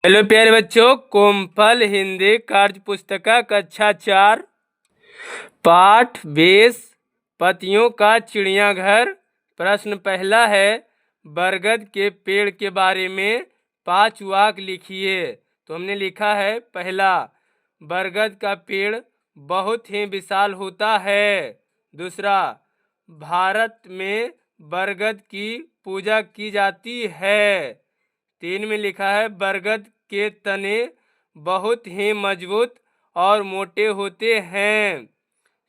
Hello प्यारे बच्चों, कोमफल हिंदी कार्य पुस्तिका कक्षा 4 पाठ 20 पतियों का चिड़ियाघर। प्रश्न पहला है, बरगद के पेड़ के बारे में 5 वाक्य लिखिए। तो हमने लिखा है, पहला, बरगद का पेड़ बहुत ही विशाल होता है। दूसरा, भारत में बरगद की पूजा की जाती है। 3 में लिखा है, बरगद के तने बहुत ही मजबूत और मोटे होते हैं।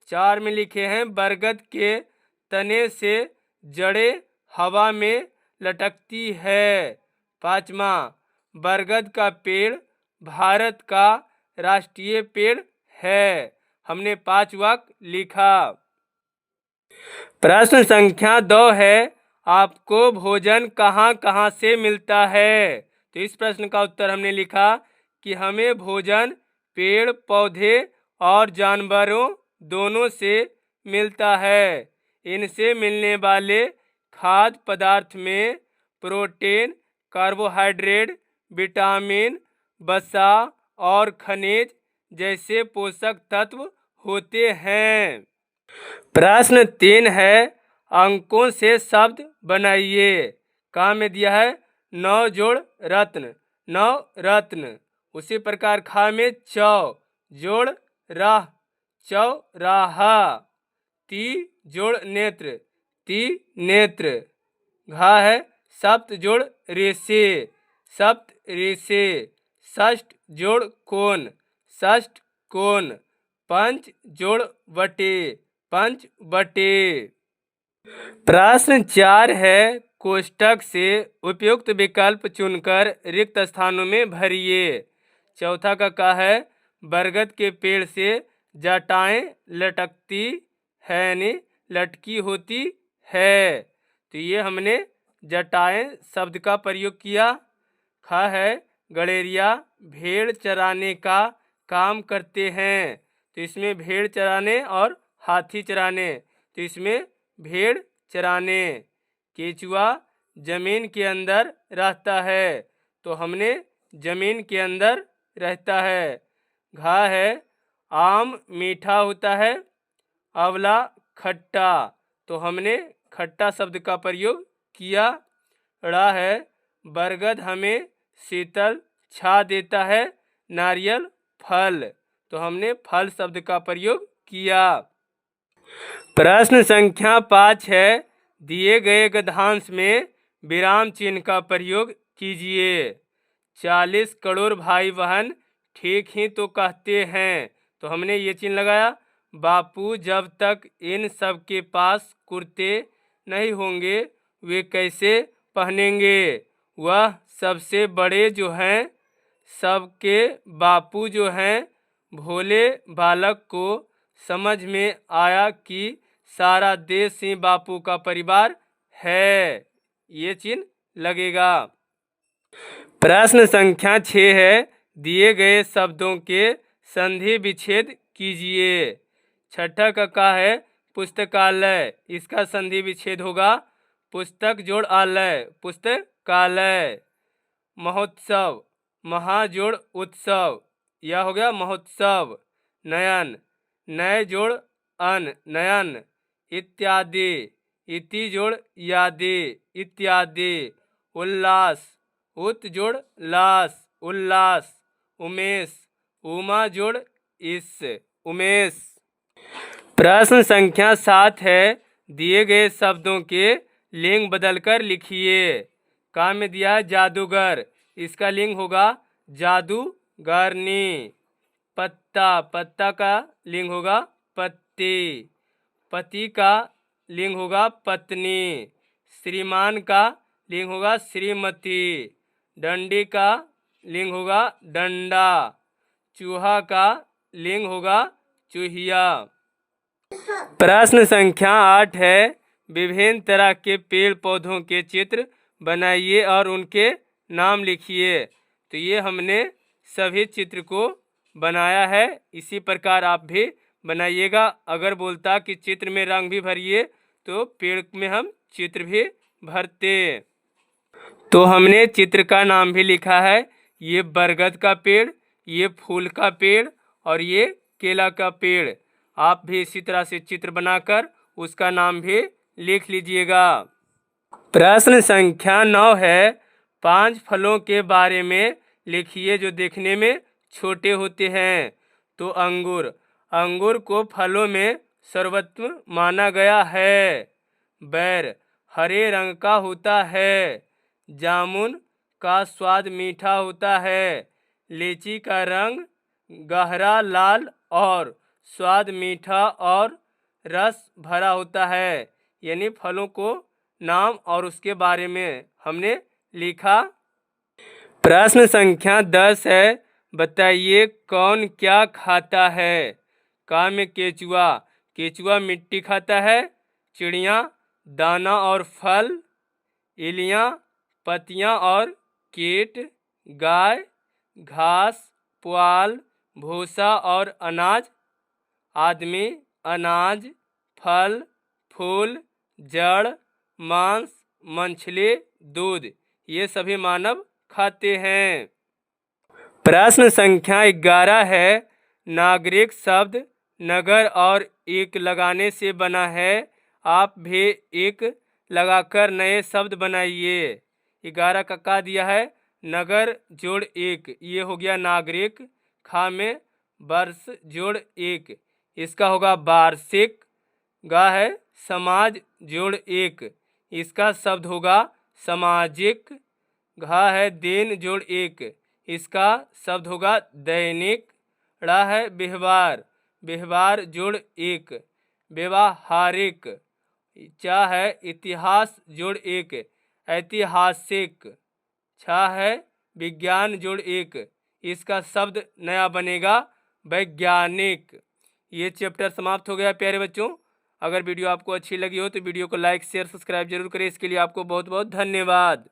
4 में लिखे हैं, बरगद के तने से जड़ें हवा में लटकती है। 5वां, बरगद का पेड़ भारत का राष्ट्रीय पेड़ है। हमने 5 वाक्य लिखा। प्रश्न संख्या 2 है, आपको भोजन कहाँ कहाँ से मिलता है। तो इस प्रश्न का उत्तर हमने लिखा कि हमें भोजन पेड़ पौधे और जानवरों दोनों से मिलता है। इनसे मिलने वाले खाद्य पदार्थ में प्रोटीन, कार्बोहाइड्रेट, विटामिन, वसा और खनिज जैसे पोषक तत्व होते हैं। प्रश्न 3 है, अंकों से शब्द बनाइए। काम में दिया है, 9 जोड़ रत्न, 9 रत्न। उसी प्रकार खा में चौ जोड़ राह, चौराहा। ती जोड़ नेत्र, ती नेत्र। घा है, सप्त जोड़ ऋषि, सप्त ऋषि। षष्ठ जोड़ कोण, षष्ठ कोण। पंच जोड़ वटे, पंच बटे। प्रश्न 4 है, कोष्ठक से उपयुक्त विकल्प चुनकर रिक्त स्थानों में भरिए। चौथा का है, बरगद के पेड़ से जटाएं लटकती है यानी लटकी होती है। तो ये हमने जटाएं शब्द का प्रयोग किया। खा है, गड़ेरिया भेड़ चराने का काम करते हैं। तो इसमें भेड़ चराने और हाथी चराने, तो इसमें भेड़ चराने। केचुआ जमीन के अंदर रहता है, तो हमने जमीन के अंदर रहता है। घा है, आम मीठा होता है, आंवला खट्टा, तो हमने खट्टा शब्द का प्रयोग किया। ड़ा है, बरगद हमें शीतल छा देता है, नारियल फल, तो हमने फल शब्द का प्रयोग किया। प्रश्न संख्या 5 है, दिए गए गद्यांश में विराम चिन्ह का प्रयोग कीजिए। 40 करोड़ भाई बहन ठीक ही तो कहते हैं, तो हमने ये चिन्ह लगाया। बापू जब तक इन सब के पास कुर्ते नहीं होंगे वे कैसे पहनेंगे। वह सबसे बड़े जो हैं, सबके बापू जो हैं। भोले बालक को समझ में आया कि सारा देश ही बापू का परिवार है, ये चिन्ह लगेगा। प्रश्न संख्या 6 है, दिए गए शब्दों के संधि विच्छेद कीजिए। छठा का है, पुस्तकालय, इसका संधि विच्छेद होगा पुस्तक जोड़ आलय, पुस्तकालय। महोत्सव, महा जोड़ उत्सव, यह हो गया महोत्सव। नयन, नय जोड़ अन, नयन। इत्यादि, इति जोड़ यादि, इत्यादि। उल्लास, उत जोड़ लास, उल्लास। उमेश, उमा जोड़ इस, उमेश। प्रश्न संख्या 7 है, दिए गए शब्दों के लिंग बदलकर लिखिए। काम में दिया है, जादूगर, इसका लिंग होगा जादूगरनी। पत्ता, पत्ता का लिंग होगा पत्ती। पति का लिंग होगा पत्नी। श्रीमान का लिंग होगा श्रीमती। डंडी का लिंग होगा डंडा। चूहा का लिंग होगा चूहिया। प्रश्न संख्या 8 है, विभिन्न तरह के पेड़ पौधों के चित्र बनाइए और उनके नाम लिखिए। तो ये हमने सभी चित्र को बनाया है, इसी प्रकार आप भी बनाइएगा। अगर बोलता कि चित्र में रंग भी भरिए, तो पेड़ में हम चित्र भी भरते। तो हमने चित्र का नाम भी लिखा है, ये बरगद का पेड़, ये फूल का पेड़ और ये केला का पेड़। आप भी इसी तरह से चित्र बनाकर उसका नाम भी लिख लीजिएगा। प्रश्न संख्या 9 है, 5 फलों के बारे में लिखिए जो देखने में छोटे होते हैं। तो अंगूर, अंगूर को फलों में सर्वोत्तम माना गया है। बैर हरे रंग का होता है। जामुन का स्वाद मीठा होता है। लीची का रंग गहरा लाल और स्वाद मीठा और रस भरा होता है। यानी फलों को नाम और उसके बारे में हमने लिखा। प्रश्न संख्या 10 है, बताइए कौन क्या खाता है। का में केचुआ, केचुआ मिट्टी खाता है। चिड़िया दाना और फल। इलियाँ पत्तियाँ और कीट। गाय घास पुआल भूसा और अनाज। आदमी अनाज फल फूल जड़ मांस मछली दूध। ये सभी मानव खाते हैं। प्रश्न संख्या 11 है, नागरिक शब्द नगर और एक लगाने से बना है। आप भी एक लगाकर नए शब्द बनाइए। 11 का दिया है, नगर जोड़ एक, ये हो गया नागरिक। खा में वर्ष जोड़ एक, इसका होगा वार्षिक। गा है समाज जोड़ एक, इसका शब्द होगा सामाजिक। घा है दिन जोड़ एक, इसका शब्द होगा दैनिक। ड़ा है व्यवहार, व्यवहार जोड़ एक, व्यवहारिक। चा है इतिहास जोड़ एक, ऐतिहासिक। छा है विज्ञान जोड़ एक, इसका शब्द नया बनेगा वैज्ञानिक। ये चैप्टर समाप्त हो गया प्यारे बच्चों। अगर वीडियो आपको अच्छी लगी हो तो वीडियो को लाइक शेयर सब्सक्राइब जरूर करें। इसके लिए आपको बहुत बहुत धन्यवाद।